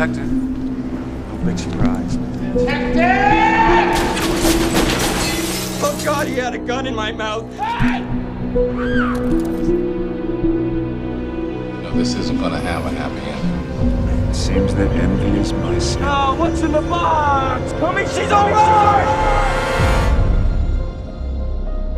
Detective. No big surprise. Detective! Oh God, he had a gun in my mouth. No, this isn't gonna have a happy ending. It seems that envy is my sin. Oh, what's in the box? Tell me she's alright!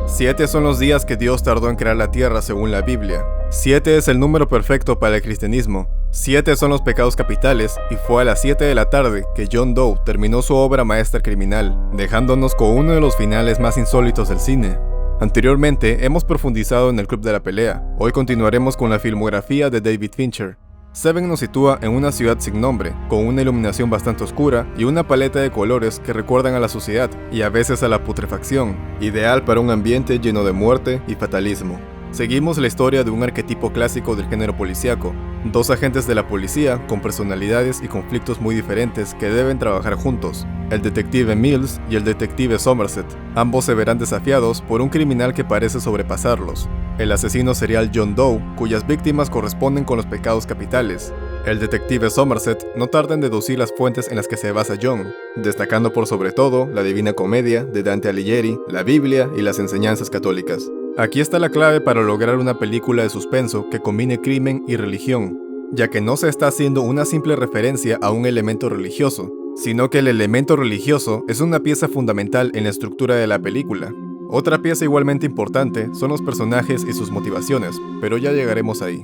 7 son los días que Dios tardó en crear la tierra según la Biblia. 7 es el número perfecto para el cristianismo. 7 son los pecados capitales y fue a las 7 de la tarde que John Doe terminó su obra maestra criminal, dejándonos con uno de los finales más insólitos del cine. Anteriormente hemos profundizado en el Club de la Pelea. Hoy continuaremos con la filmografía de David Fincher. Seven nos sitúa en una ciudad sin nombre, con una iluminación bastante oscura y una paleta de colores que recuerdan a la suciedad y a veces a la putrefacción, ideal para un ambiente lleno de muerte y fatalismo. Seguimos la historia de un arquetipo clásico del género policíaco, 2 agentes de la policía con personalidades y conflictos muy diferentes que deben trabajar juntos, el detective Mills y el detective Somerset. Ambos se verán desafiados por un criminal que parece sobrepasarlos, el asesino serial John Doe, cuyas víctimas corresponden con los pecados capitales. El detective Somerset no tarda en deducir las fuentes en las que se basa John, destacando por sobre todo la Divina Comedia de Dante Alighieri, la Biblia y las enseñanzas católicas. Aquí está la clave para lograr una película de suspenso que combine crimen y religión, ya que no se está haciendo una simple referencia a un elemento religioso, sino que el elemento religioso es una pieza fundamental en la estructura de la película. Otra pieza igualmente importante son los personajes y sus motivaciones, pero ya llegaremos ahí.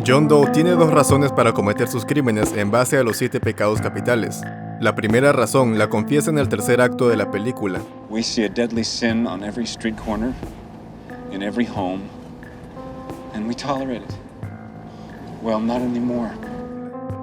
John Doe tiene 2 razones para cometer sus crímenes en base a los 7 pecados capitales. La primera razón la confiesa en el tercer acto de la película. We see a deadly sin on every street corner, in every home, and we tolerate it. Well, not anymore.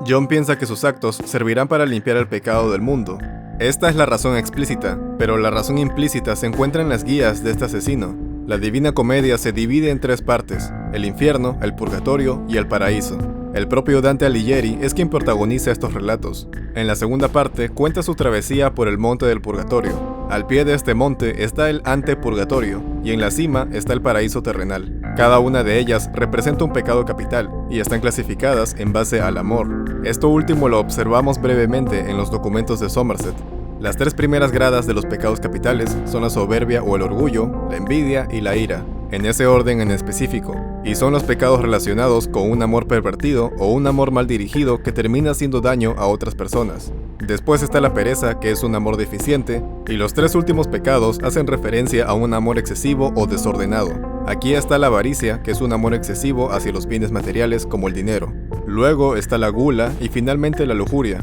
John piensa que sus actos servirán para limpiar el pecado del mundo. Esta es la razón explícita, pero la razón implícita se encuentra en las guías de este asesino. La Divina Comedia se divide en 3 partes: el infierno, el purgatorio y el paraíso. El propio Dante Alighieri es quien protagoniza estos relatos. En la segunda parte cuenta su travesía por el monte del purgatorio. Al pie de este monte está el antepurgatorio y en la cima está el paraíso terrenal. Cada una de ellas representa un pecado capital y están clasificadas en base al amor. Esto último lo observamos brevemente en los documentos de Somerset. Las 3 primeras gradas de los pecados capitales son la soberbia o el orgullo, la envidia y la ira, en ese orden en específico, y son los pecados relacionados con un amor pervertido o un amor mal dirigido que termina haciendo daño a otras personas. Después está la pereza, que es un amor deficiente, y los 3 últimos pecados hacen referencia a un amor excesivo o desordenado. Aquí está la avaricia, que es un amor excesivo hacia los bienes materiales como el dinero. Luego está la gula y finalmente la lujuria.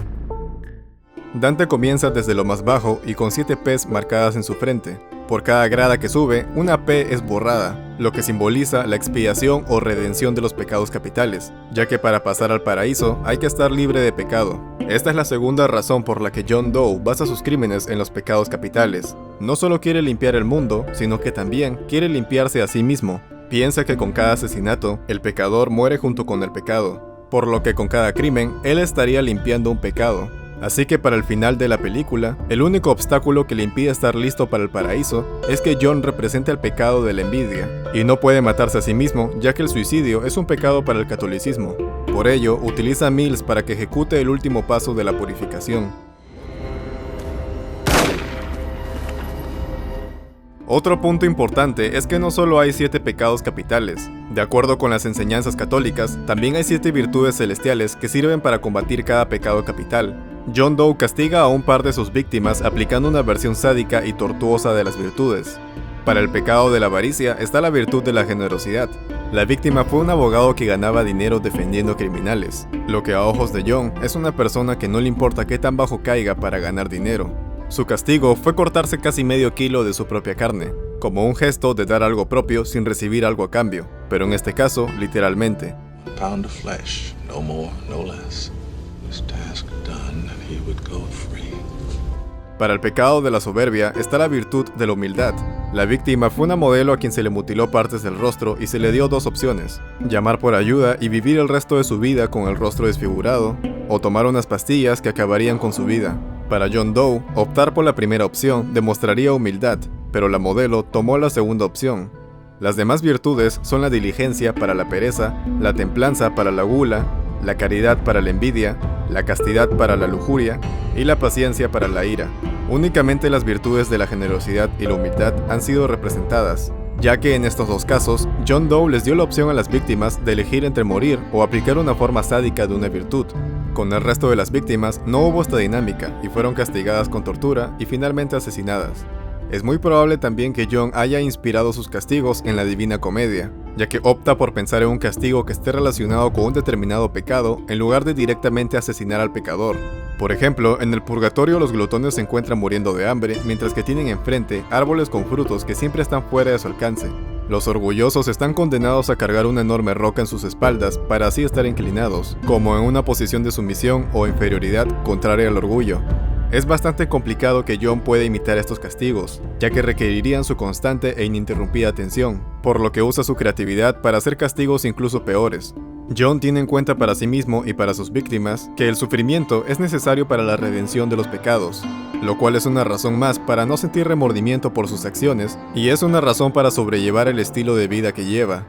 Dante comienza desde lo más bajo y con 7 P's marcadas en su frente. Por cada grada que sube, una P es borrada, lo que simboliza la expiación o redención de los pecados capitales, ya que para pasar al paraíso hay que estar libre de pecado. Esta es la segunda razón por la que John Doe basa sus crímenes en los pecados capitales. No solo quiere limpiar el mundo, sino que también quiere limpiarse a sí mismo. Piensa que con cada asesinato, el pecador muere junto con el pecado, por lo que con cada crimen, él estaría limpiando un pecado. Así que para el final de la película, el único obstáculo que le impide estar listo para el paraíso es que John representa el pecado de la envidia, y no puede matarse a sí mismo, ya que el suicidio es un pecado para el catolicismo. Por ello, utiliza a Mills para que ejecute el último paso de la purificación. Otro punto importante es que no solo hay 7 pecados capitales. De acuerdo con las enseñanzas católicas, también hay 7 virtudes celestiales que sirven para combatir cada pecado capital. John Doe castiga a un par de sus víctimas aplicando una versión sádica y tortuosa de las virtudes. Para el pecado de la avaricia está la virtud de la generosidad. La víctima fue un abogado que ganaba dinero defendiendo criminales, lo que a ojos de John es una persona que no le importa qué tan bajo caiga para ganar dinero. Su castigo fue cortarse casi medio kilo de su propia carne, como un gesto de dar algo propio sin recibir algo a cambio, pero en este caso, literalmente. Pound of flesh, no more, no less. This task done, and he would go free. Para el pecado de la soberbia está la virtud de la humildad. La víctima fue una modelo a quien se le mutiló partes del rostro y se le dio 2 opciones: llamar por ayuda y vivir el resto de su vida con el rostro desfigurado, o tomar unas pastillas que acabarían con su vida. Para John Doe, optar por la primera opción demostraría humildad, pero la modelo tomó la segunda opción. Las demás virtudes son la diligencia para la pereza, la templanza para la gula, la caridad para la envidia, la castidad para la lujuria y la paciencia para la ira. Únicamente las virtudes de la generosidad y la humildad han sido representadas, ya que en estos dos casos, John Doe les dio la opción a las víctimas de elegir entre morir o aplicar una forma sádica de una virtud. Con el resto de las víctimas no hubo esta dinámica y fueron castigadas con tortura y finalmente asesinadas. Es muy probable también que John haya inspirado sus castigos en la Divina Comedia, ya que opta por pensar en un castigo que esté relacionado con un determinado pecado en lugar de directamente asesinar al pecador. Por ejemplo, en el purgatorio los glotones se encuentran muriendo de hambre, mientras que tienen enfrente árboles con frutos que siempre están fuera de su alcance. Los orgullosos están condenados a cargar una enorme roca en sus espaldas para así estar inclinados, como en una posición de sumisión o inferioridad contraria al orgullo. Es bastante complicado que John pueda imitar estos castigos, ya que requerirían su constante e ininterrumpida atención, por lo que usa su creatividad para hacer castigos incluso peores. John tiene en cuenta para sí mismo y para sus víctimas que el sufrimiento es necesario para la redención de los pecados, lo cual es una razón más para no sentir remordimiento por sus acciones y es una razón para sobrellevar el estilo de vida que lleva.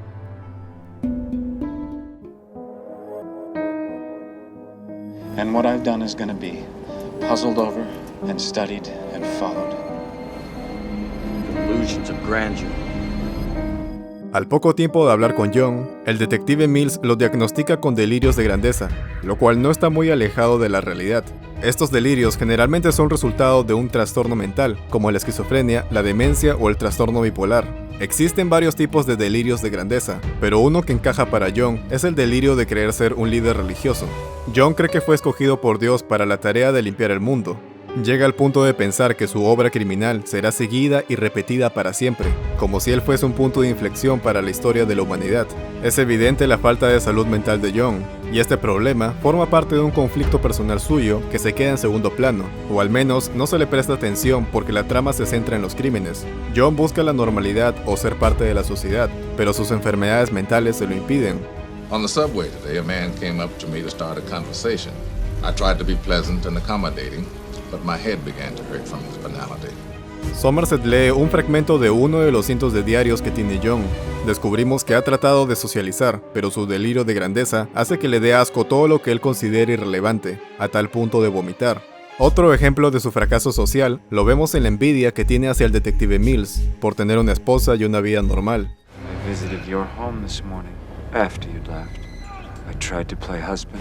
And what I've done is gonna be puzzled over and studied and followed. Illusions of grandeur. Al poco tiempo de hablar con John, el detective Mills lo diagnostica con delirios de grandeza, lo cual no está muy alejado de la realidad. Estos delirios generalmente son resultado de un trastorno mental, como la esquizofrenia, la demencia o el trastorno bipolar. Existen varios tipos de delirios de grandeza, pero uno que encaja para John es el delirio de creer ser un líder religioso. John cree que fue escogido por Dios para la tarea de limpiar el mundo. Llega al punto de pensar que su obra criminal será seguida y repetida para siempre, como si él fuese un punto de inflexión para la historia de la humanidad. Es evidente la falta de salud mental de John, y este problema forma parte de un conflicto personal suyo que se queda en segundo plano, o al menos no se le presta atención porque la trama se centra en los crímenes. John busca la normalidad o ser parte de la sociedad, pero sus enfermedades mentales se lo impiden. On the subway today, a man came up to me to start a conversation. I tried to be pleasant and accommodating, but my head began to hurt from his banality. Somerset lee un fragmento de uno de los cientos de diarios que tiene John. Descubrimos que ha tratado de socializar, pero su delirio de grandeza hace que le dé asco todo lo que él considera irrelevante, a tal punto de vomitar. Otro ejemplo de su fracaso social lo vemos en la envidia que tiene hacia el detective Mills, por tener una esposa y una vida normal. I visited your home this morning after you'd left. I tried to play husband.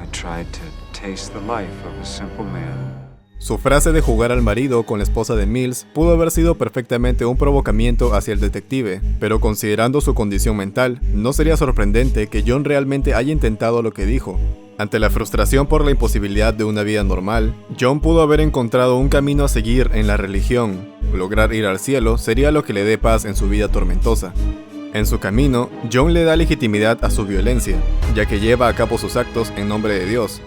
I tried to taste the life of a simple man. Su frase de jugar al marido con la esposa de Mills pudo haber sido perfectamente un provocamiento hacia el detective, pero considerando su condición mental, no sería sorprendente que John realmente haya intentado lo que dijo. Ante la frustración por la imposibilidad de una vida normal, John pudo haber encontrado un camino a seguir en la religión. Lograr ir al cielo sería lo que le dé paz en su vida tormentosa. En su camino, John le da legitimidad a su violencia, ya que lleva a cabo sus actos en nombre de Dios.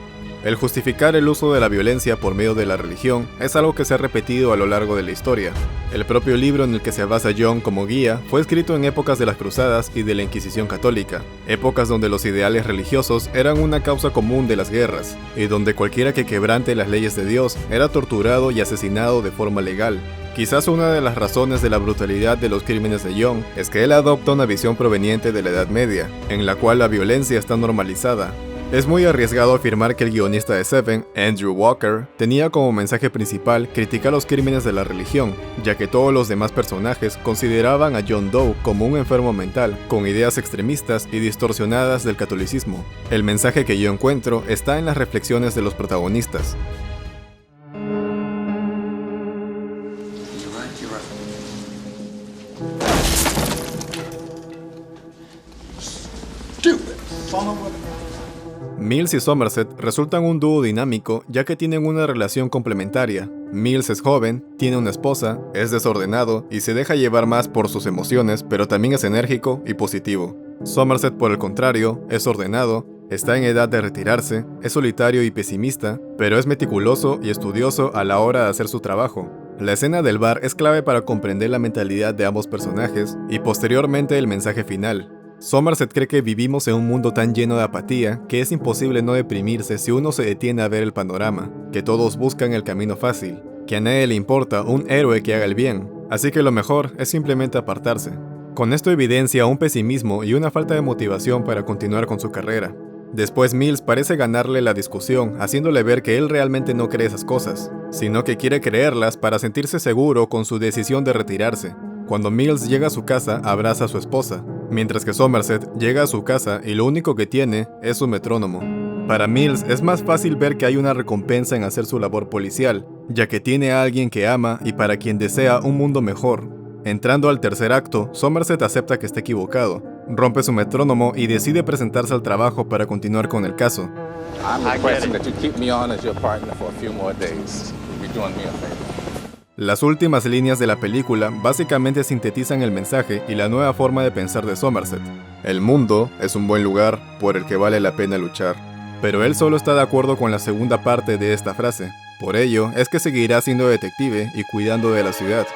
El justificar el uso de la violencia por medio de la religión es algo que se ha repetido a lo largo de la historia. El propio libro en el que se basa John como guía fue escrito en épocas de las Cruzadas y de la Inquisición católica, épocas donde los ideales religiosos eran una causa común de las guerras, y donde cualquiera que quebrante las leyes de Dios era torturado y asesinado de forma legal. Quizás una de las razones de la brutalidad de los crímenes de John es que él adopta una visión proveniente de la Edad Media, en la cual la violencia está normalizada. Es muy arriesgado afirmar que el guionista de Seven, Andrew Walker, tenía como mensaje principal criticar los crímenes de la religión, ya que todos los demás personajes consideraban a John Doe como un enfermo mental, con ideas extremistas y distorsionadas del catolicismo. El mensaje que yo encuentro está en las reflexiones de los protagonistas. Mills y Somerset resultan un dúo dinámico ya que tienen una relación complementaria. Mills es joven, tiene una esposa, es desordenado y se deja llevar más por sus emociones, pero también es enérgico y positivo. Somerset, por el contrario, es ordenado, está en edad de retirarse, es solitario y pesimista, pero es meticuloso y estudioso a la hora de hacer su trabajo. La escena del bar es clave para comprender la mentalidad de ambos personajes y posteriormente el mensaje final. Somerset cree que vivimos en un mundo tan lleno de apatía que es imposible no deprimirse si uno se detiene a ver el panorama, que todos buscan el camino fácil, que a nadie le importa un héroe que haga el bien, así que lo mejor es simplemente apartarse. Con esto evidencia un pesimismo y una falta de motivación para continuar con su carrera. Después Mills parece ganarle la discusión, haciéndole ver que él realmente no cree esas cosas, sino que quiere creerlas para sentirse seguro con su decisión de retirarse. Cuando Mills llega a su casa, abraza a su esposa, mientras que Somerset llega a su casa y lo único que tiene es su metrónomo. Para Mills es más fácil ver que hay una recompensa en hacer su labor policial, ya que tiene a alguien que ama y para quien desea un mundo mejor. Entrando al tercer acto, Somerset acepta que está equivocado, rompe su metrónomo y decide presentarse al trabajo para continuar con el caso. Las últimas líneas de la película básicamente sintetizan el mensaje y la nueva forma de pensar de Somerset. El mundo es un buen lugar por el que vale la pena luchar. Pero él solo está de acuerdo con la segunda parte de esta frase. Por ello, es que seguirá siendo detective y cuidando de la ciudad.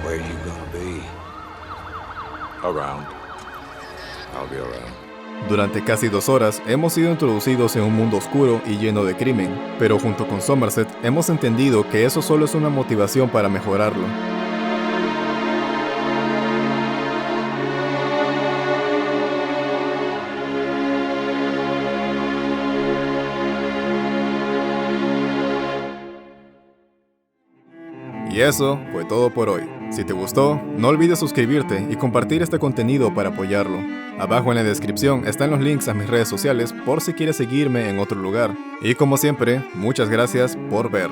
Where you gonna be? Around. I'll be around. Durante casi 2 horas hemos sido introducidos en un mundo oscuro y lleno de crimen, pero junto con Somerset hemos entendido que eso solo es una motivación para mejorarlo. Y eso fue todo por hoy. Si te gustó, no olvides suscribirte y compartir este contenido para apoyarlo. Abajo en la descripción están los links a mis redes sociales por si quieres seguirme en otro lugar. Y como siempre, muchas gracias por ver.